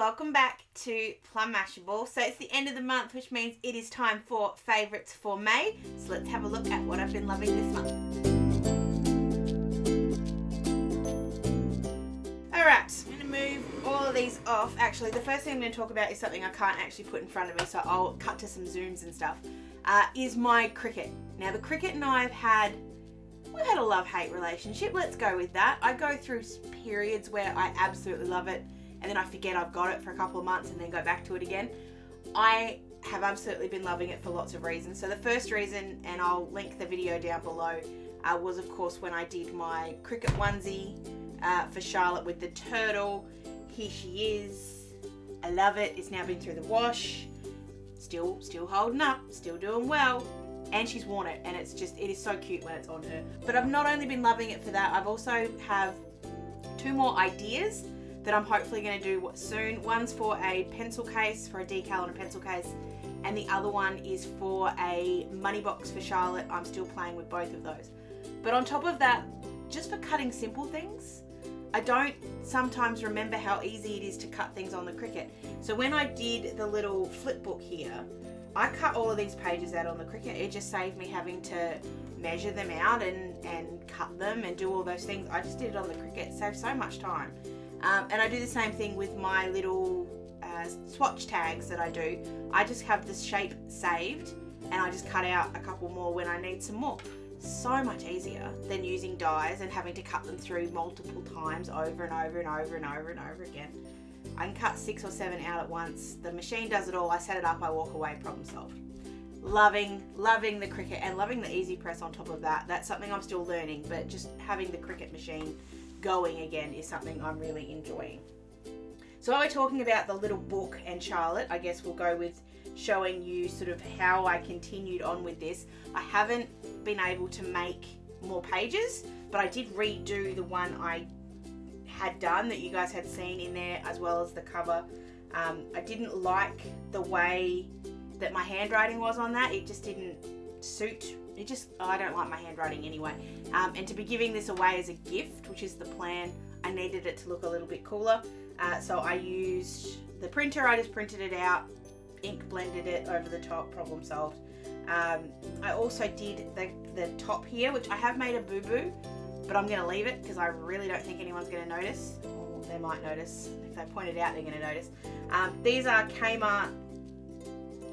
welcome back to Plum Mashable. So it's the end of the month, which means it is time for favourites for May. So let's have a look at what I've been loving this month. Alright, I'm going to move all of these off. Actually, the first thing I'm going to talk about is something I can't actually put in front of me, so I'll cut to some zooms and stuff, is my Cricut. Now, the Cricut and I have we've had a love-hate relationship, let's go with that. I go through periods where I absolutely love it, and then I forget I've got it for a couple of months and then go back to it again. I have absolutely been loving it for lots of reasons. So the first reason, and I'll link the video down below, was of course when I did my Cricut onesie for Charlotte with the turtle. Here she is. I love it. It's now been through the wash. Still holding up, still doing well. And she's worn it, and it is so cute when it's on her. But I've not only been loving it for that, I've also have two more ideas that I'm hopefully going to do soon. One's for a pencil case, for a decal and a pencil case, and the other one is for a money box for Charlotte. I'm still playing with both of those. But on top of that, just for cutting simple things, I don't sometimes remember how easy it is to cut things on the Cricut. So when I did the little flip book here, I cut all of these pages out on the Cricut. It just saved me having to measure them out and cut them and do all those things. I just did it on the Cricut. It saved so much time. And I do the same thing with my little swatch tags that I do. I just have the shape saved and I just cut out a couple more when I need some more. So much easier than using dies and having to cut them through multiple times over and over and over and over and over again. I can cut 6 or 7 out at once. The machine does it all. I set it up, I walk away, problem solved. Loving the Cricut and loving the Easy Press on top of that. That's something I'm still learning, but just having the Cricut machine going again is something I'm really enjoying. So while we're talking about the little book and Charlotte, I guess we'll go with showing you sort of how I continued on with this. I haven't been able to make more pages, but I did redo the one I had done that you guys had seen in there, as well as the cover. I didn't like the way that my handwriting was on that. It just didn't suit. I don't like my handwriting anyway. And to be giving this away as a gift, which is the plan, I needed it to look a little bit cooler. So I used the printer. I just printed it out, ink blended it over the top, problem solved. I also did the top here, which I have made a boo-boo, but I'm going to leave it because I really don't think anyone's going to notice. Or they might notice. If they point it out, they're going to notice. These are Kmart,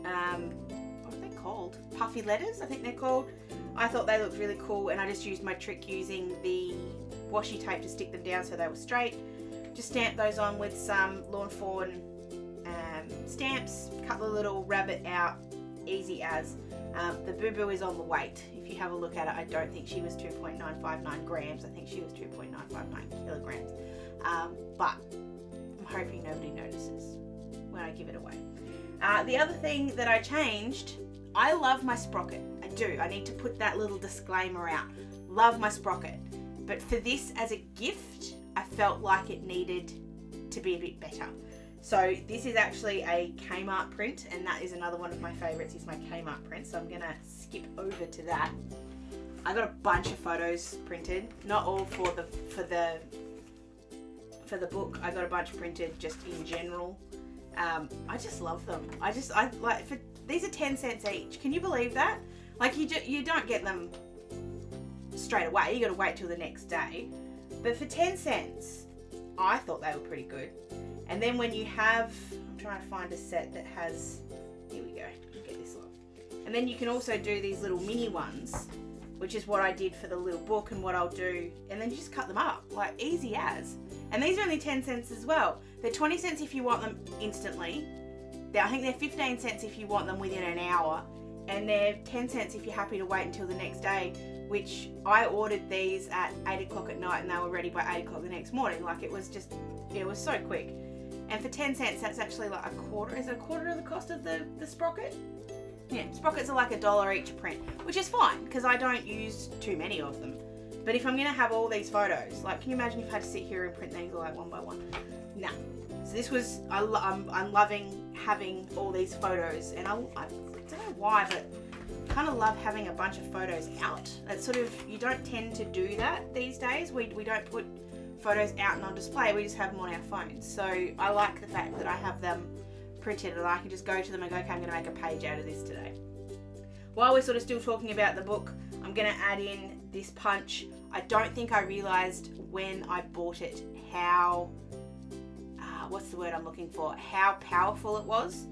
what are they called? Puffy Letters, I think they're called. I thought they looked really cool, and I just used my trick using the washi tape to stick them down so they were straight. Just stamp those on with some Lawn Fawn stamps, cut the little rabbit out, easy as. The boo-boo is on the weight. If you have a look at it, I don't think she was 2.959 grams. I think she was 2.959 kilograms. But I'm hoping nobody notices when I give it away. The other thing that I changed, I love my sprocket. I do. I need to put that little disclaimer out. Love my sprocket. But for this as a gift, I felt like it needed to be a bit better. So this is actually a Kmart print, and that is another one of my favorites, is my Kmart print. So I'm gonna skip over to that. I got a bunch of photos printed, not all for the book. I got a bunch printed just in general. I just love them. These are 10 cents each. Can you believe that? Like you don't get them straight away. You got to wait till the next day. But for 10 cents, I thought they were pretty good. And then when you have, I'm trying to find a set that has, here we go, get this one. And then you can also do these little mini ones, which is what I did for the little book and what I'll do. And then you just cut them up, like easy as. And these are only 10 cents as well. They're 20 cents if you want them instantly. I think they're 15 cents if you want them within an hour. And they're 10 cents if you're happy to wait until the next day, which I ordered these at 8 o'clock at night and they were ready by 8 o'clock the next morning. Like it was so quick. And for 10 cents, that's actually like a quarter. Is it a quarter of the cost of the sprocket? Yeah, sprockets are like $1 each a print, which is fine because I don't use too many of them. But if I'm going to have all these photos, like can you imagine if I had to sit here and print these like one by one? No. So this was, I'm loving having all these photos, and I don't know why, but I kind of love having a bunch of photos out. That's sort of, you don't tend to do that these days. We don't put photos out and on display, we just have them on our phones. So I like the fact that I have them printed and I can just go to them and go, okay, I'm going to make a page out of this today. While we're sort of still talking about the book, I'm going to add in this punch. I don't think I realised when I bought it how, what's the word I'm looking for, how powerful it was.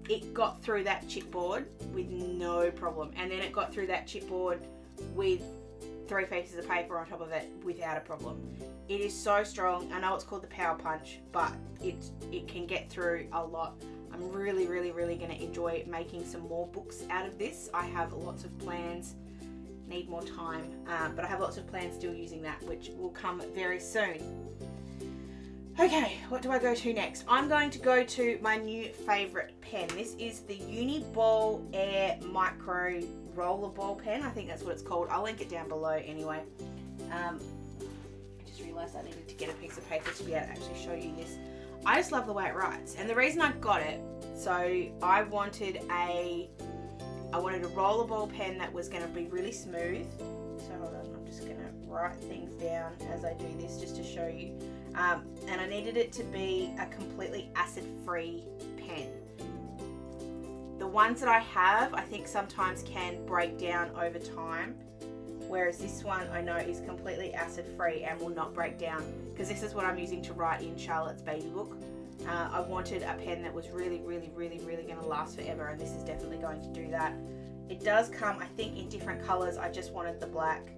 It got through that chipboard with no problem, and then it got through that chipboard with 3 pieces of paper on top of it without a problem. It is so strong. I know it's called the Power Punch, but it can get through a lot. I'm really going to enjoy making some more books out of this. I have lots of plans, need more time, but I have lots of plans still using that, which will come very soon. Okay, what do I go to next? I'm going to go to my new favourite pen. This is the Uniball Air Micro Rollerball pen. I think that's what it's called. I'll link it down below anyway. I just realised I needed to get a piece of paper to be able to actually show you this. I just love the way it writes, and the reason I got it, so I wanted a rollerball pen that was going to be really smooth. So hold on, I'm just going to write things down as I do this just to show you. And I needed it to be a completely acid-free pen. The ones that I have, I think sometimes can break down over time, whereas this one I know is completely acid-free and will not break down, because this is what I'm using to write in Charlotte's baby book. I wanted a pen that was really going to last forever, and this is definitely going to do that. It does come, I think, in different colours. I just wanted the black.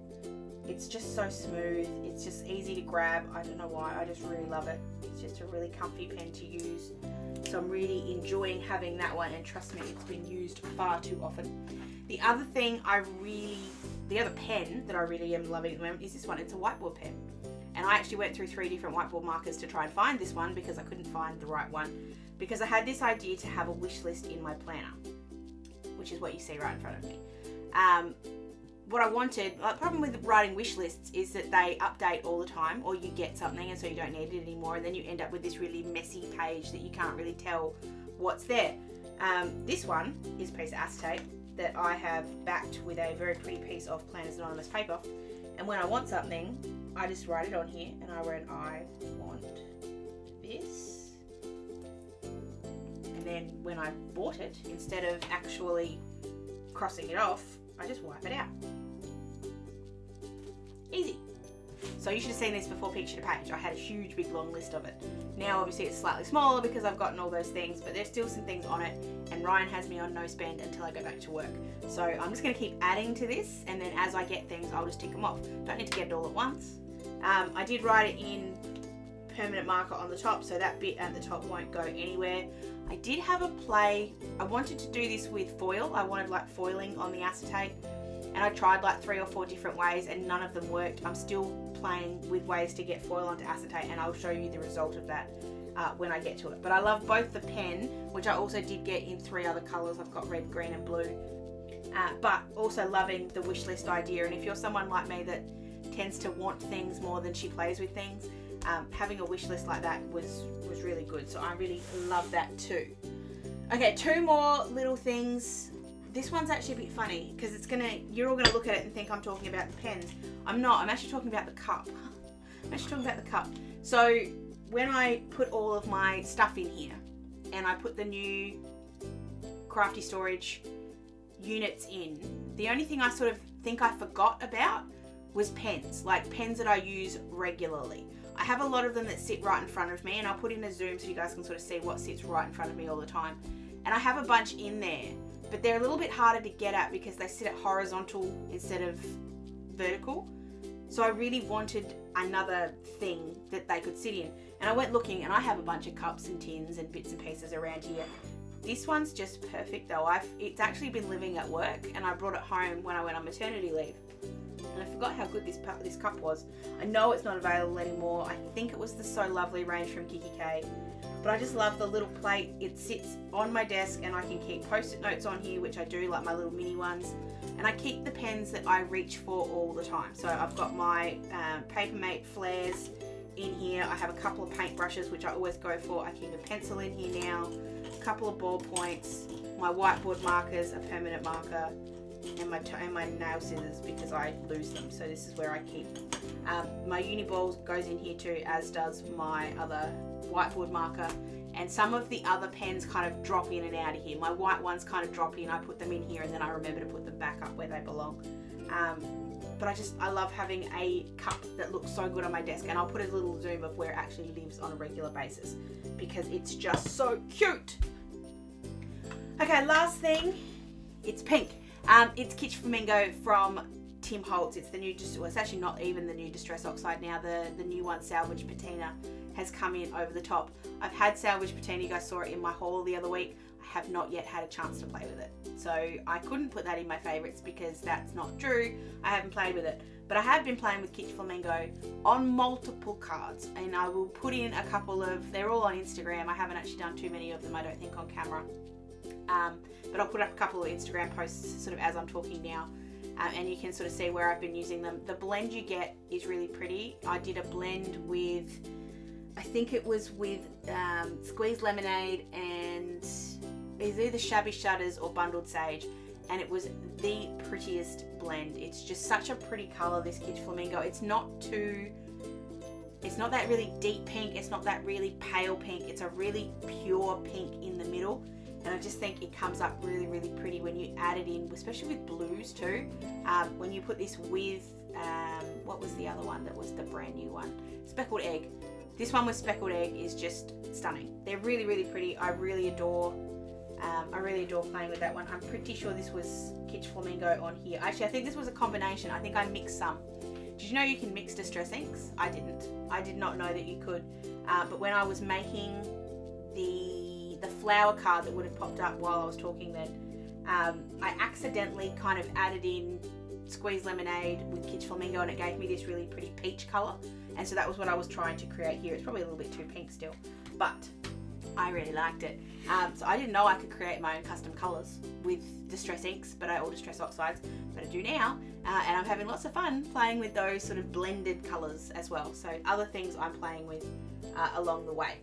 It's just so smooth. It's just easy to grab. I don't know why. I just really love it. It's just a really comfy pen to use. So I'm really enjoying having that one, and trust me, it's been used far too often. The other pen that I really am loving at the moment is this one. It's a whiteboard pen. And I actually went through 3 different whiteboard markers to try and find this one because I couldn't find the right one. Because I had this idea to have a wish list in my planner, which is what you see right in front of me. What I wanted, the problem with writing wish lists is that they update all the time, or you get something and so you don't need it anymore, and then you end up with this really messy page that you can't really tell what's there. This one is a piece of acetate that I have backed with a very pretty piece of Planners Anonymous paper, and when I want something, I just write it on here, and I write, I want this, and then when I bought it, instead of actually crossing it off, I just wipe it out. Easy. So you should have seen this before picture to page. I had a huge big long list of it. Now obviously it's slightly smaller because I've gotten all those things, but there's still some things on it, and Ryan has me on no spend until I go back to work. So I'm just going to keep adding to this, and then as I get things I'll just tick them off. Don't need to get it all at once. I did write it in permanent marker on the top, so that bit at the top won't go anywhere. I did have a play. I wanted to do this with foil. I wanted like foiling on the acetate, and I tried like 3 or 4 different ways and none of them worked. I'm still playing with ways to get foil onto acetate, and I'll show you the result of that when I get to it. But I love both the pen, which I also did get in 3 other colours. I've got red, green and blue, but also loving the wish list idea. And if you're someone like me that tends to want things more than she plays with things, having a wish list like that was really good. So I really love that too. Okay, 2 more little things. This one's actually a bit funny because you're all gonna look at it and think I'm talking about the pens. I'm not. I'm actually talking about the cup. So when I put all of my stuff in here, and I put the new crafty storage units in, the only thing I sort of think I forgot about was pens, like pens that I use regularly. I have a lot of them that sit right in front of me, and I'll put in a zoom so you guys can sort of see what sits right in front of me all the time. And I have a bunch in there, but they're a little bit harder to get at because they sit at horizontal instead of vertical. So I really wanted another thing that they could sit in. And I went looking, and I have a bunch of cups and tins and bits and pieces around here. This one's just perfect though. It's actually been living at work, and I brought it home when I went on maternity leave. And I forgot how good this cup was. I know it's not available anymore. I think it was the So Lovely range from kikki.k. But I just love the little plate. It sits on my desk, and I can keep post-it notes on here, which I do, like my little mini ones. And I keep the pens that I reach for all the time. So I've got my Papermate flares in here. I have a couple of paint brushes, which I always go for. I keep a pencil in here now, a couple of ballpoints, my whiteboard markers, a permanent marker, and my nail scissors because I lose them. So this is where I keep my uni balls goes in here too, as does my other whiteboard marker. And some of the other pens kind of drop in and out of here. My white ones kind of drop in, I put them in here, and then I remember to put them back up where they belong. But I love having a cup that looks so good on my desk, and I'll put a little zoom of where it actually lives on a regular basis because it's just so cute. Okay, last thing, it's pink. It's Kitsch Flamingo from Tim Holtz. It's the new, well, it's actually not even the new Distress Oxide now. The new one, Salvage Patina, has come in over the top. I've had Salvage Patina, you guys saw it in my haul the other week. I have not yet had a chance to play with it. So I couldn't put that in my favorites because that's not true. I haven't played with it. But I have been playing with Kitsch Flamingo on multiple cards, and I will put in a couple of, they're all on Instagram. I haven't actually done too many of them, I don't think, on camera. But I'll put up a couple of Instagram posts sort of as I'm talking now. And you can sort of see where I've been using them. The blend you get is really pretty. I did a blend with, I think it was with Squeezed Lemonade and it's either Shabby Shutters or Bundled Sage, and it was the prettiest blend. It's just such a pretty colour, this Kitsch Flamingo. It's not that really deep pink, it's not that really pale pink, it's a really pure pink in the middle. And I just think it comes up really, really pretty when you add it in, especially with blues too. When you put this with, what was the other one that was the brand new one? Speckled Egg. This one with Speckled Egg is just stunning. They're really, really pretty. I really adore playing with that one. I'm pretty sure this was Kitsch Flamingo on here. Actually, I think this was a combination. I think I mixed some. Did you know you can mix distress inks? I didn't. I did not know that you could. But when I was making the flower card that would have popped up while I was talking then, I accidentally kind of added in Squeezed Lemonade with Kitsch Flamingo, and it gave me this really pretty peach colour. And so that was what I was trying to create here. It's probably a little bit too pink still, but I really liked it. So I didn't know I could create my own custom colours with distress inks, or distress oxides, but I do now. And I'm having lots of fun playing with those sort of blended colours as well. So other things I'm playing with along the way.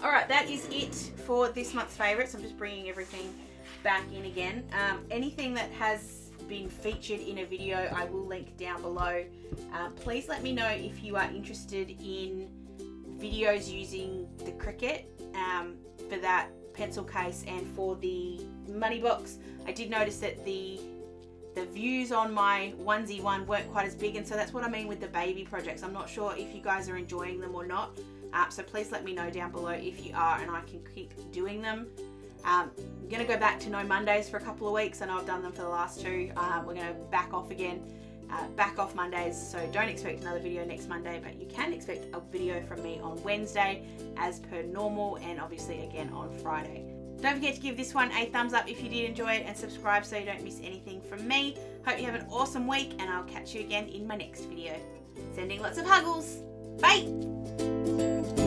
Alright, that is it for this month's favourites. I'm just bringing everything back in again. Anything that has been featured in a video, I will link down below. Please let me know if you are interested in videos using the Cricut for that pencil case and for the money box. I did notice that the views on my onesie one weren't quite as big, and so that's what I mean with the baby projects. I'm not sure if you guys are enjoying them or not. So please let me know down below if you are, and I can keep doing them. I'm going to go back to no Mondays for a couple of weeks. I know I've done them for the last two. We're going to back off again, back off Mondays, so don't expect another video next Monday, but you can expect a video from me on Wednesday as per normal, and obviously again on Friday. Don't forget to give this one a thumbs up if you did enjoy it, and subscribe so you don't miss anything from me. Hope you have an awesome week, and I'll catch you again in my next video. Sending lots of huggles. Bye!